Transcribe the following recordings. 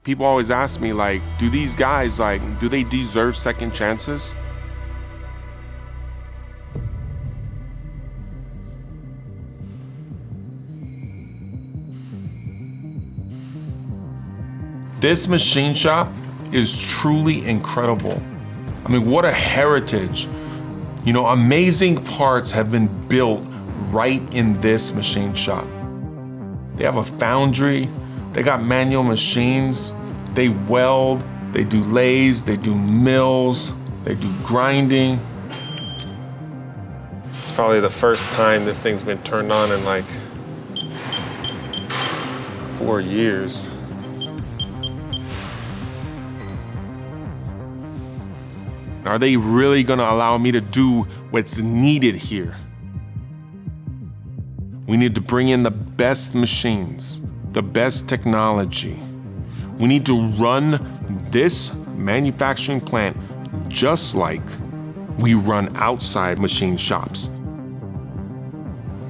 People always ask me, like, do these guys, like, do they deserve second chances? This machine shop is truly incredible. I mean, what a heritage. You know, amazing parts have been built right in this machine shop. They have a foundry, they got manual machines, they weld, they do lathes, they do mills, they do grinding. It's probably the first time this thing's been turned on in like 4 years. Are they really gonna allow me to do what's needed here? We need to bring in the best machines, the best technology. We need to run this manufacturing plant just like we run outside machine shops.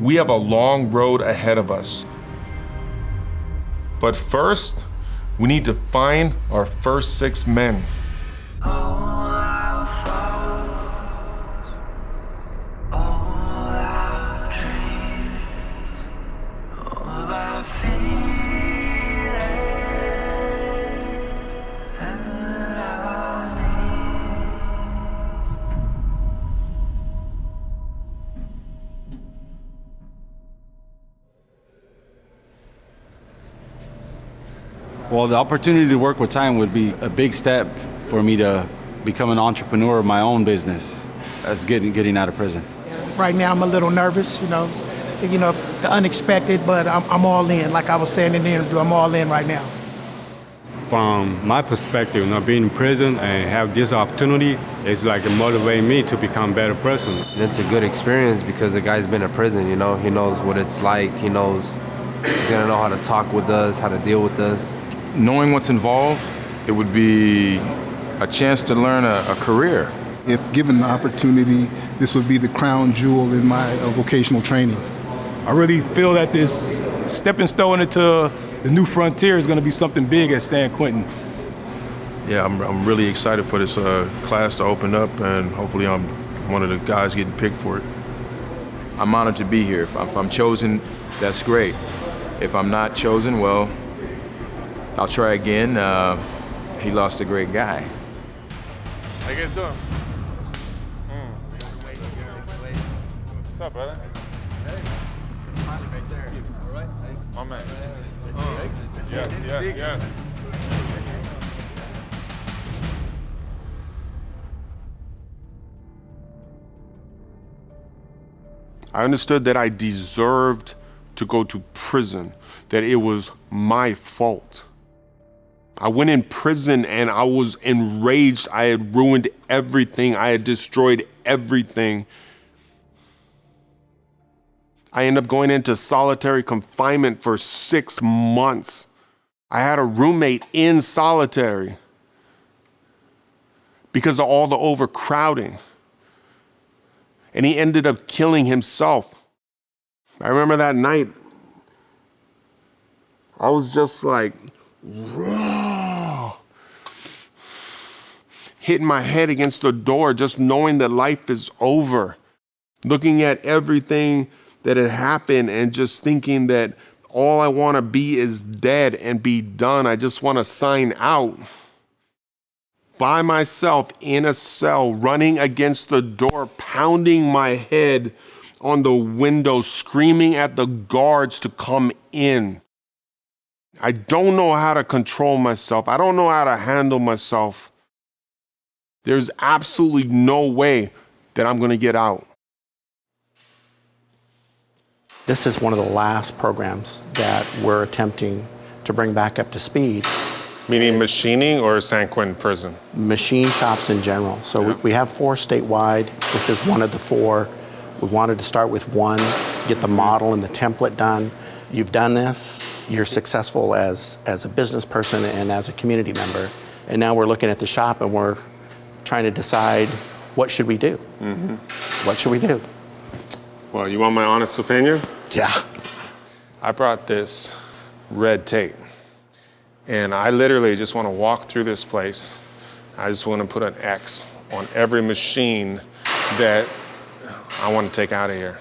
We have a long road ahead of us. But first, we need to find our first 6 men. Well, the opportunity to work with Time would be a big step for me to become an entrepreneur of my own business as getting out of prison. Right now, I'm a little nervous, you know, the unexpected, but I'm all in. Like I was saying in the interview, I'm all in right now. From my perspective, being in prison and have this opportunity is like motivating me to become a better person. It's a good experience because the guy's been in prison, you know. He knows what it's like. He's gonna know how to talk with us, how to deal with us. Knowing what's involved, it would be a chance to learn a career. If given the opportunity, this would be the crown jewel in my vocational training. I really feel that this stepping stone into the new frontier is going to be something big at San Quentin. Yeah, I'm really excited for this class to open up, and hopefully I'm one of the guys getting picked for it. I'm honored to be here. If I'm chosen, that's great. If I'm not chosen, well, I'll try again. He lost a great guy. How you guys doing? What's up, brother? Hey, smiling right there. All right. My man. Yes. I understood that I deserved to go to prison, that it was my fault. I went in prison and I was enraged. I had ruined everything. I had destroyed everything. I ended up going into solitary confinement for 6 months. I had a roommate in solitary because of all the overcrowding. And he ended up killing himself. I remember that night, I was just like, raw, hitting my head against the door, just knowing that life is over. Looking at everything that had happened and just thinking that all I want to be is dead and be done. I just want to sign out. By myself in a cell, running against the door, pounding my head on the window, screaming at the guards to come in. I don't know how to control myself. I don't know how to handle myself. There's absolutely no way that I'm going to get out. This is one of the last programs that we're attempting to bring back up to speed. Meaning machining or San Quentin prison? Machine shops in general. So we have 4 statewide. This is one of the 4. We wanted to start with 1, get the model and the template done. You've done this. You're successful as a business person and as a community member. And now we're looking at the shop and we're trying to decide, what should we do? Mm-hmm. What should we do? Well, you want my honest opinion? Yeah. I brought this red tape. And I literally just want to walk through this place. I just want to put an X on every machine that I want to take out of here.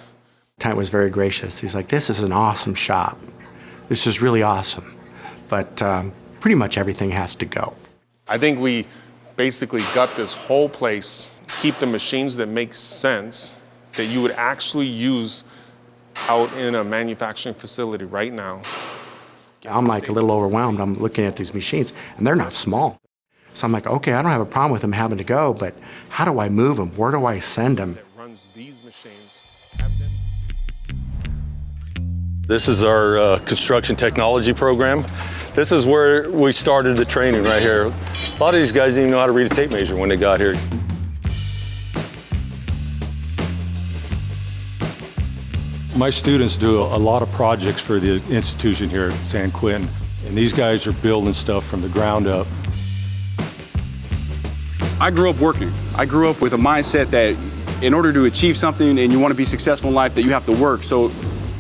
Quentin was very gracious. He's like, this is an awesome shop. This is really awesome. But pretty much everything has to go. I think we basically gut this whole place, keep the machines that make sense, that you would actually use out in a manufacturing facility right now. I'm like a little overwhelmed. I'm looking at these machines, and they're not small. So I'm like, okay, I don't have a problem with them having to go, but how do I move them? Where do I send them? That runs these machines. This is our construction technology program. This is where we started the training right here. A lot of these guys didn't even know how to read a tape measure when they got here. My students do a lot of projects for the institution here at San Quentin, and these guys are building stuff from the ground up. I grew up working. I grew up with a mindset that in order to achieve something and you want to be successful in life, that you have to work. So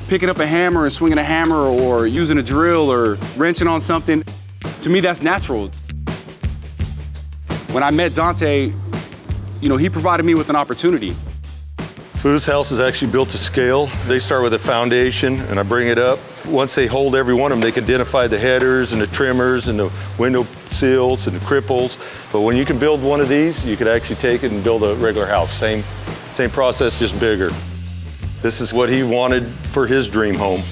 picking up a hammer and swinging a hammer or using a drill or wrenching on something, to me that's natural. When I met Dante, he provided me with an opportunity. So this house is actually built to scale. They start with a foundation and I bring it up. Once they hold every one of them, they can identify the headers and the trimmers and the window sills and the cripples. But when you can build one of these, you could actually take it and build a regular house. Same process, just bigger. This is what he wanted for his dream home.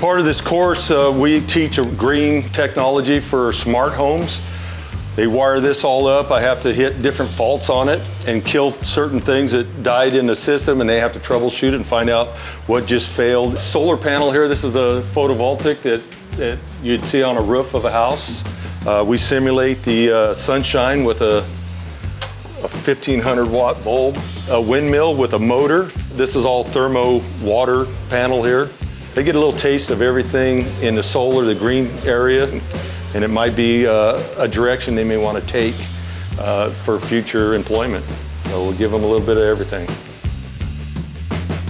Part of this course, we teach a green technology for smart homes. They wire this all up. I have to hit different faults on it and kill certain things that died in the system, and they have to troubleshoot it and find out what just failed. Solar panel here, this is the photovoltaic that you'd see on a roof of a house. We simulate the sunshine with a 1,500 watt bulb, a windmill with a motor. This is all thermo water panel here. They get a little taste of everything in the solar, the green area, and it might be a direction they may want to take for future employment. So we'll give them a little bit of everything.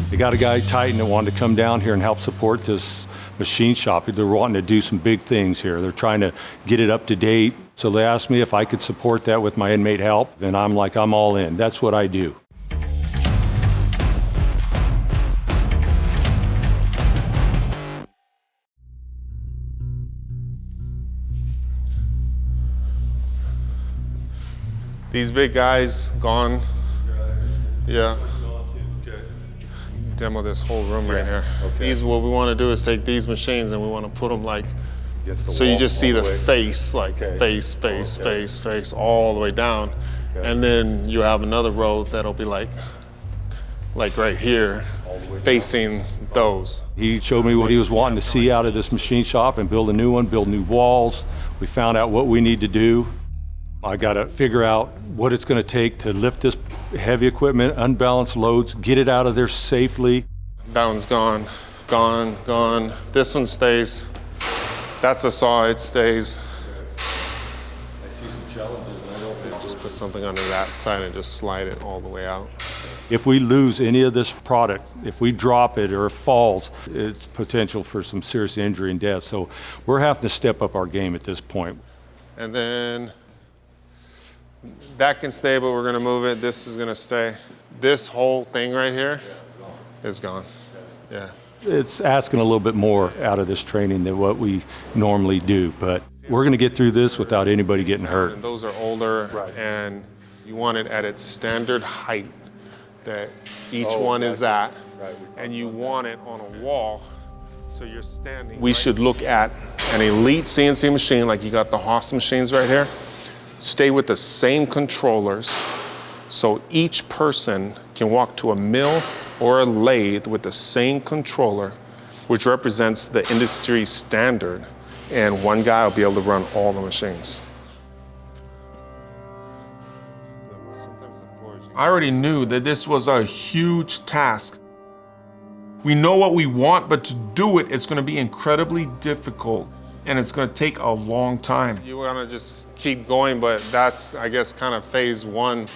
They got a guy at Titan that wanted to come down here and help support this machine shop. They're wanting to do some big things here. They're trying to get it up to date. So they asked me if I could support that with my inmate help, and I'm like, I'm all in. That's what I do. These big guys gone. Yeah. Demo this whole room right here. Okay. What we want to do is take these machines and we want to put them like, so you just see the face, like face, all the way down. Okay. And then you have another road that'll be like right here, facing those. He showed me what he was wanting to see out of this machine shop and build a new one, build new walls. We found out what we need to do. I got to figure out what it's going to take to lift this heavy equipment, unbalanced loads, get it out of there safely. That one's gone. This one stays. That's a saw, it stays. I see some challenges. Just put something under that side and just slide it all the way out. If we lose any of this product, if we drop it or it falls, it's potential for some serious injury and death. So we're having to step up our game at this point. And then that can stay, but we're gonna move it. This is gonna stay. This whole thing right here is gone. Yeah. It's asking a little bit more out of this training than what we normally do, but we're gonna get through this without anybody getting hurt. And those are older, and you want it at its standard height that each one is at, and you want it on a wall, so you're standing. We should look at an elite CNC machine, like you got the Haas machines right here. Stay with the same controllers, so each person can walk to a mill or a lathe with the same controller, which represents the industry standard, and one guy will be able to run all the machines. I already knew that this was a huge task. We know what we want, but to do it, it's gonna be incredibly difficult. And it's gonna take a long time. You wanna just keep going, but that's, I guess, kind of phase one.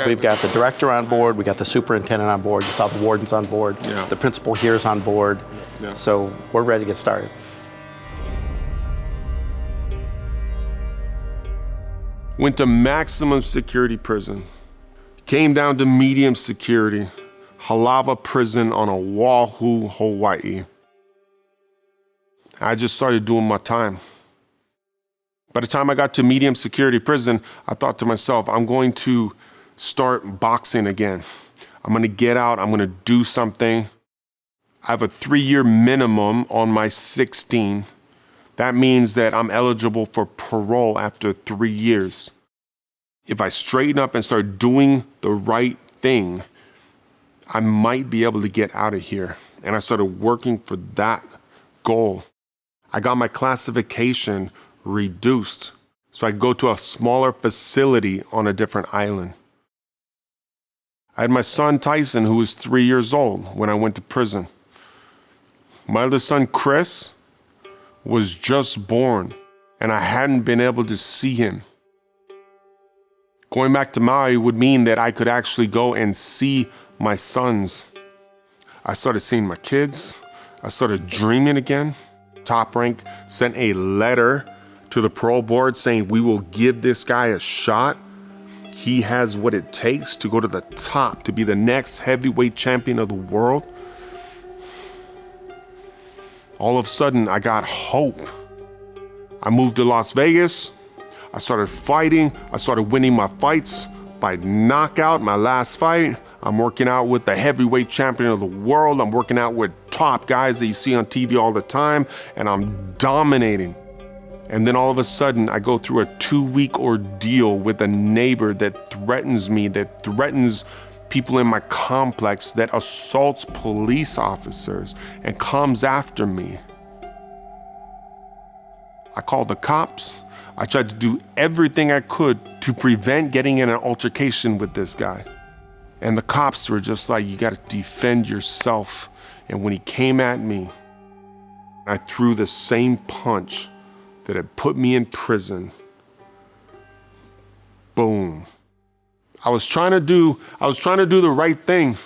We've got the director on board, we got the superintendent on board, you saw the wardens on board, the principal here is on board. Yeah. So we're ready to get started. Went to maximum security prison. Came down to medium security. Halava prison on Oahu, Hawaii. I just started doing my time. By the time I got to medium security prison, I thought to myself, I'm going to start boxing again. I'm going to get out. I'm going to do something. I have a 3-year minimum on my 16. That means that I'm eligible for parole after 3 years. If I straighten up and start doing the right thing, I might be able to get out of here. And I started working for that goal. I got my classification reduced so I could go to a smaller facility on a different island. I had my son Tyson, who was 3 years old when I went to prison. My other son Chris was just born and I hadn't been able to see him. Going back to Maui would mean that I could actually go and see my sons. I started seeing my kids. I started dreaming again. Top Rank sent a letter to the parole board saying, we will give this guy a shot. He has what it takes to go to the top, to be the next heavyweight champion of the world. All of a sudden, I got hope. I moved to Las Vegas. I started fighting. I started winning my fights by knockout. My last fight, I'm working out with the heavyweight champion of the world. I'm working out with top guys that you see on TV all the time, and I'm dominating. And then all of a sudden, I go through a 2-week ordeal with a neighbor that threatens me, that threatens people in my complex, that assaults police officers and comes after me. I called the cops. I tried to do everything I could to prevent getting in an altercation with this guy. And the cops were just like, you gotta defend yourself. And when he came at me, I threw the same punch that had put me in prison. Boom. I was trying to do the right thing.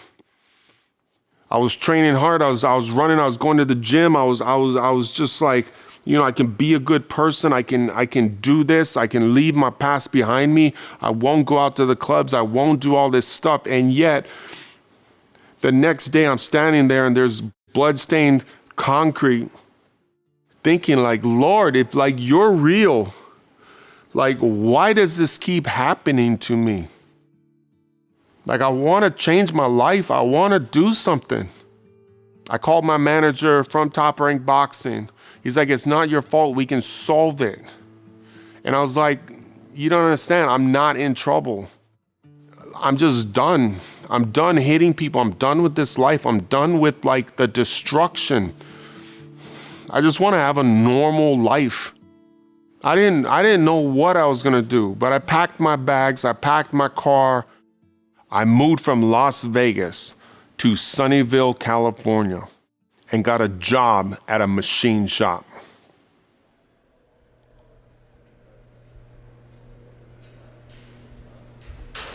I was training hard. I was running. I was going to the gym. I was just like, you know, I can be a good person. I can do this. I can leave my past behind me. I won't go out to the clubs. I won't do all this stuff. And yet, the next day I'm standing there and there's bloodstained concrete, thinking like, Lord, if like you're real, like why does this keep happening to me? Like I want to change my life. I want to do something. I called my manager from Top Rank Boxing. He's like, it's not your fault. We can solve it. And I was like, you don't understand. I'm not in trouble. I'm just done. I'm done hitting people. I'm done with this life. I'm done with like the destruction. I just want to have a normal life. I didn't know what I was going to do, but I packed my bags. I packed my car. I moved from Las Vegas to Sunnyvale, California, and got a job at a machine shop.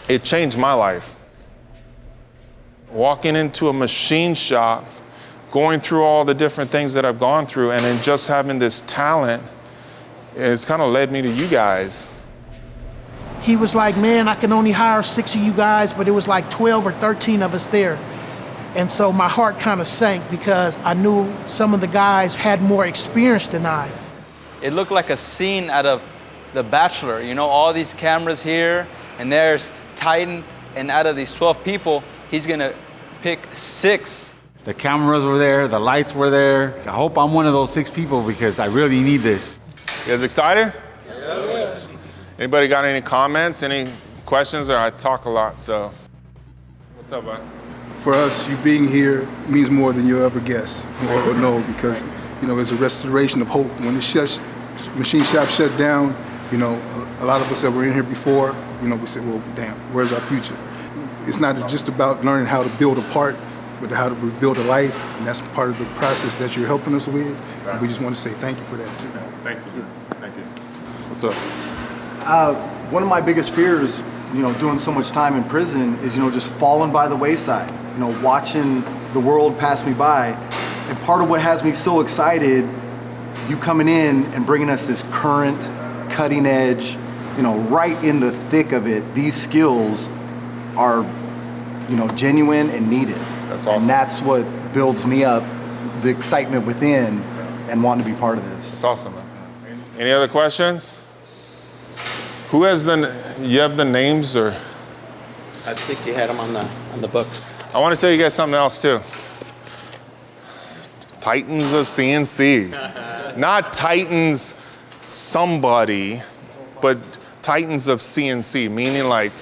It changed my life. Walking into a machine shop, going through all the different things that I've gone through, and then just having this talent, it's kind of led me to you guys. He was like, man, I can only hire 6 of you guys, but it was like 12 or 13 of us there. And so my heart kind of sank because I knew some of the guys had more experience than I. It looked like a scene out of The Bachelor. You know, all these cameras here, and there's Titan, and out of these 12 people, he's gonna pick 6. The cameras were there, the lights were there. I hope I'm one of those 6 people because I really need this. You guys excited? Yes. Anybody got any comments, any questions? Or I talk a lot, so. What's up, bud? For us, you being here means more than you'll ever guess or know, because, you know, it's a restoration of hope. When the machine shop shut down, you know, a lot of us that were in here before, you know, we said, well, damn, where's our future? It's not just about learning how to build a part, but how to rebuild a life, and that's part of the process that you're helping us with. And we just want to say thank you for that, too. Thank you. Thank you. What's up? One of my biggest fears, you know, doing so much time in prison is, you know, just falling by the wayside. You know, watching the world pass me by And part of what has me so excited, you coming in and bringing us this current, cutting edge, right in the thick of it, these skills are, genuine and needed. That's awesome. And that's what builds me up, the excitement within, and wanting to be part of this. It's awesome, man. Any other questions? Who has you have the names, or? I think you had them on the book. I want to tell you guys something else too. Titans of CNC. Not Titans somebody, but Titans of CNC, meaning like,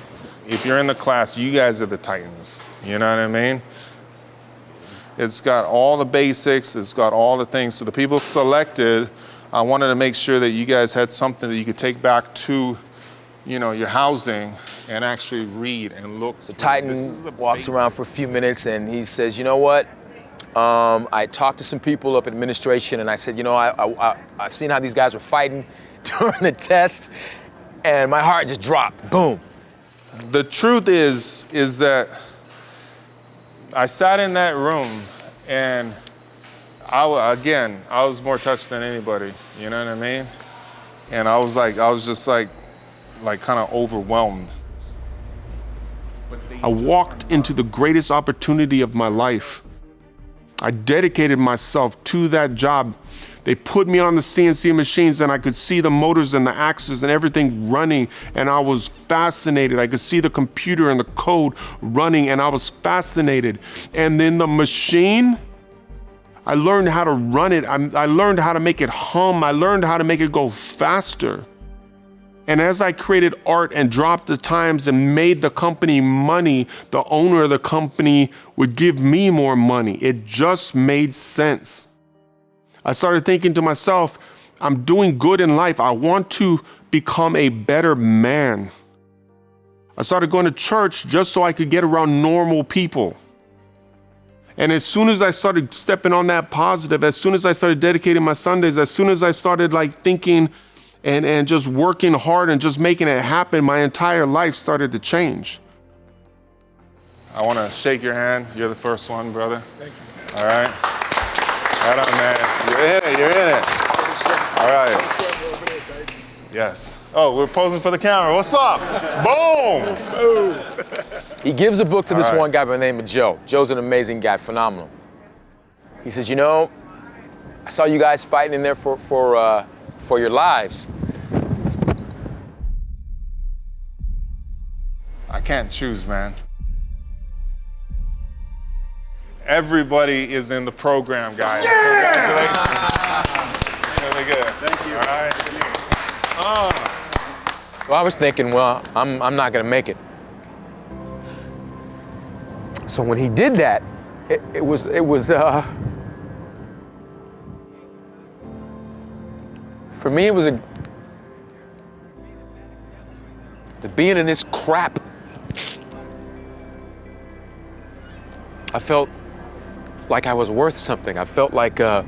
if you're in the class, you guys are the Titans. You know what I mean? It's got all the basics, it's got all the things. So the people selected, I wanted to make sure that you guys had something that you could take back to, your housing and actually read and look. So Titan walks around for a few minutes and he says, you know what? I talked to some people up at administration and I said, I've seen how these guys were fighting during the test and my heart just dropped, boom. The truth is that I sat in that room and I was more touched than anybody, you know what I mean? And I was just kind of overwhelmed. I walked into the greatest opportunity of my life. I dedicated myself to that job. They put me on the CNC machines and I could see the motors and the axles and everything running, and I was fascinated. I could see the computer and the code running and I was fascinated. And then the machine, I learned how to run it. I learned how to make it hum. I learned how to make it go faster. And as I created art and dropped the times and made the company money, the owner of the company would give me more money. It just made sense. I started thinking to myself, I'm doing good in life. I want to become a better man. I started going to church just so I could get around normal people. And as soon as I started stepping on that positive, as soon as I started dedicating my Sundays, as soon as I started thinking and just working hard and just making it happen, my entire life started to change. I want to shake your hand. You're the first one, brother. Thank you. All right. Right on, man. You're in it. All right. Yes. Oh, we're posing for the camera. What's up? Boom. Boom. He gives a book to this one guy by the name of Joe. Joe's an amazing guy, phenomenal. He says, I saw you guys fighting in there for your lives. I can't choose, man. Everybody is in the program, guys. Yeah! Congratulations. Really good. Thank you. All right. Well, I was thinking, I'm not gonna make it. So when he did that, it was for me, it was to being in this crap. I felt like I was worth something. I felt like it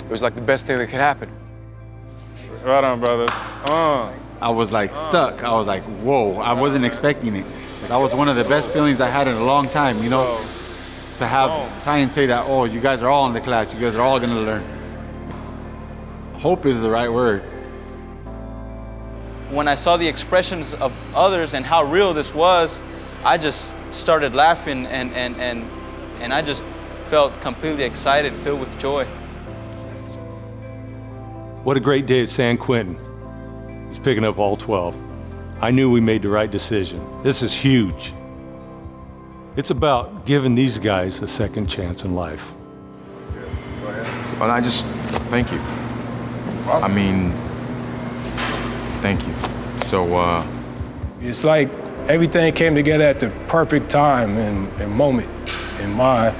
was like the best thing that could happen. Right on, brothers. I was stuck. I was like, whoa, I wasn't expecting it. That was one of the best feelings I had in a long time, to have Ty and say that, you guys are all in the class, you guys are all gonna learn. Hope is the right word. When I saw the expressions of others and how real this was, I just started laughing and I just felt completely excited, filled with joy. What a great day at San Quentin. He's picking up all 12. I knew we made the right decision. This is huge. It's about giving these guys a second chance in life. And I just, thank you. I mean, thank you. So, It's like everything came together at the perfect time and moment in my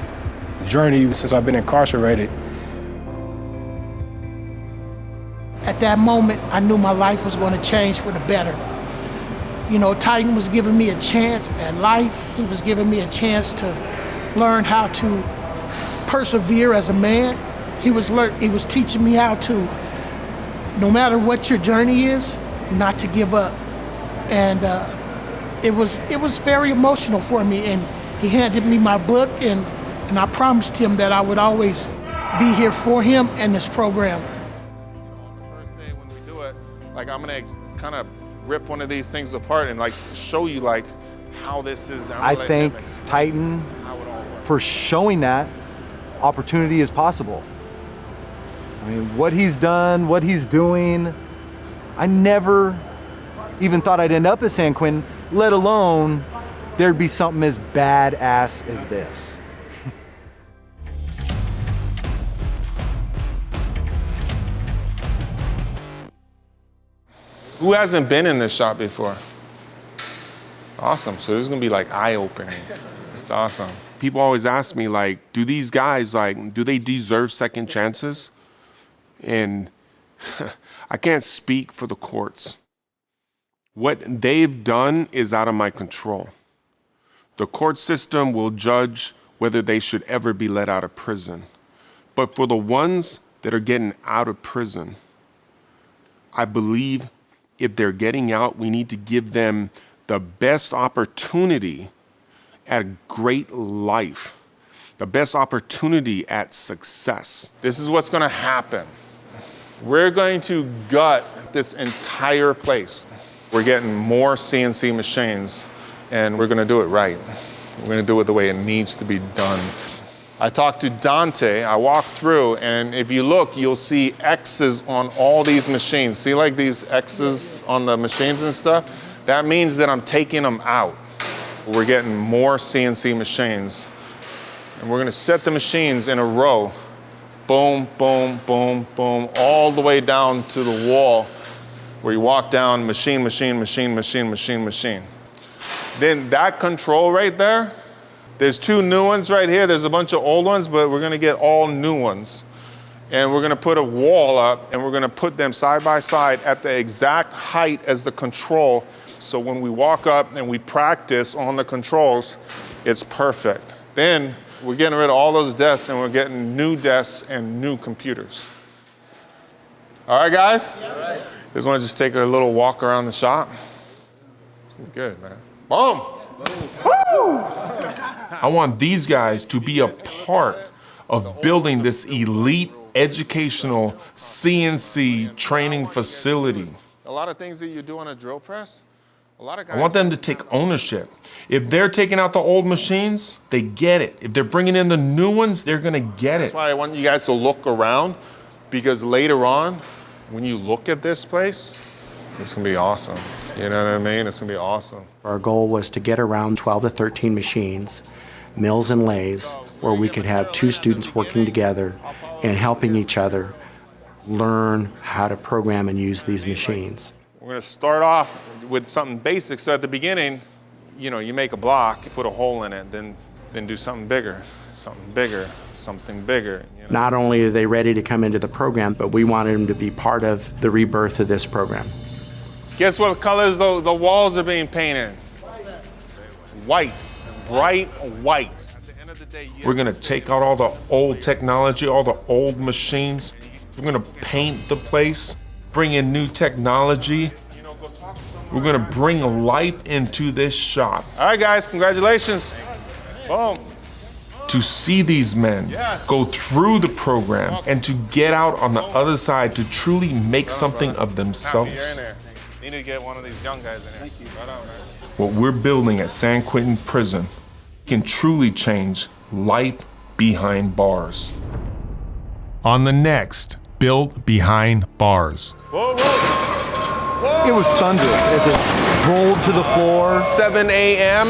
journey since I've been incarcerated. At that moment, I knew my life was going to change for the better. Titan was giving me a chance at life. He was giving me a chance to learn how to persevere as a man. He was teaching me how to, no matter what your journey is, not to give up. And it was very emotional for me. And he handed me my book, and And I promised him that I would always be here for him and this program. Like, I'm gonna kind of rip one of these things apart and like show you like how this is. I thank Titan for showing that opportunity is possible. I mean, what he's done, what he's doing, I never even thought I'd end up at San Quentin, let alone there'd be something as badass as this. Who hasn't been in this shop before? Awesome. So this is gonna be like eye-opening. It's awesome. People always ask me, like, do these guys, like, do they deserve second chances? And I can't speak for the courts. What they've done is out of my control. The court system will judge whether they should ever be let out of prison. But for the ones that are getting out of prison, I believe if they're getting out, we need to give them the best opportunity at a great life, the best opportunity at success. This is what's gonna happen. We're going to gut this entire place. We're getting more CNC machines, and we're gonna do it right. We're gonna do it the way it needs to be done. I talked to Dante, I walked through, and if you look, you'll see X's on all these machines. See like these X's on the machines and stuff? That means that I'm taking them out. We're getting more CNC machines, and we're gonna set the machines in a row. Boom, boom, boom, boom, all the way down to the wall where you walk down, machine, machine, machine, machine, machine, machine. Then that control right there, there's two new ones right here. There's a bunch of old ones, but we're gonna get all new ones. And we're gonna put a wall up, and we're gonna put them side by side at the exact height as the control. So when we walk up and we practice on the controls, it's perfect. Then we're getting rid of all those desks, and we're getting new desks and new computers. All right, guys? All right. Just wanna just take a little walk around the shop. It's good, man. Boom! Woo! I want these guys to be a part of building this elite educational CNC training facility. A lot of things that you do on a drill press, a lot of guys, I want them to take ownership. If they're taking out the old machines, they get it. If they're bringing in the new ones, they're gonna get it. That's why I want you guys to look around, because later on, when you look at this place, it's gonna be awesome. You know what I mean? It's gonna be awesome. Our goal was to get around 12 to 13 machines, mills and lathes, where we could have two students working together and helping each other learn how to program and use these machines. We're gonna start off with something basic. So at the beginning, you know, you make a block, put a hole in it, then do something bigger, something bigger, something bigger. You know? Not only are they ready to come into the program, but we wanted them to be part of the rebirth of this program. Guess what colors the walls are being painted? White, bright white. We're gonna take out all the old technology, all the old machines. We're gonna paint the place, bring in new technology. We're gonna bring life into this shop. All right, guys, congratulations. Boom. To see these men go through the program and to get out on the other side to truly make something of themselves. You need to get one of these young guys in here. Thank you. Right on, man. What we're building at San Quentin Prison can truly change life behind bars. On the next Built Behind Bars. Whoa, whoa. It was thunderous as it rolled to the floor. 7 a.m.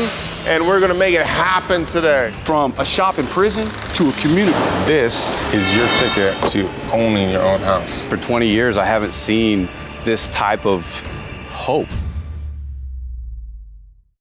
and we're gonna make it happen today. From a shop in prison to a community. This is your ticket to owning your own house. For 20 years, I haven't seen this type of hope.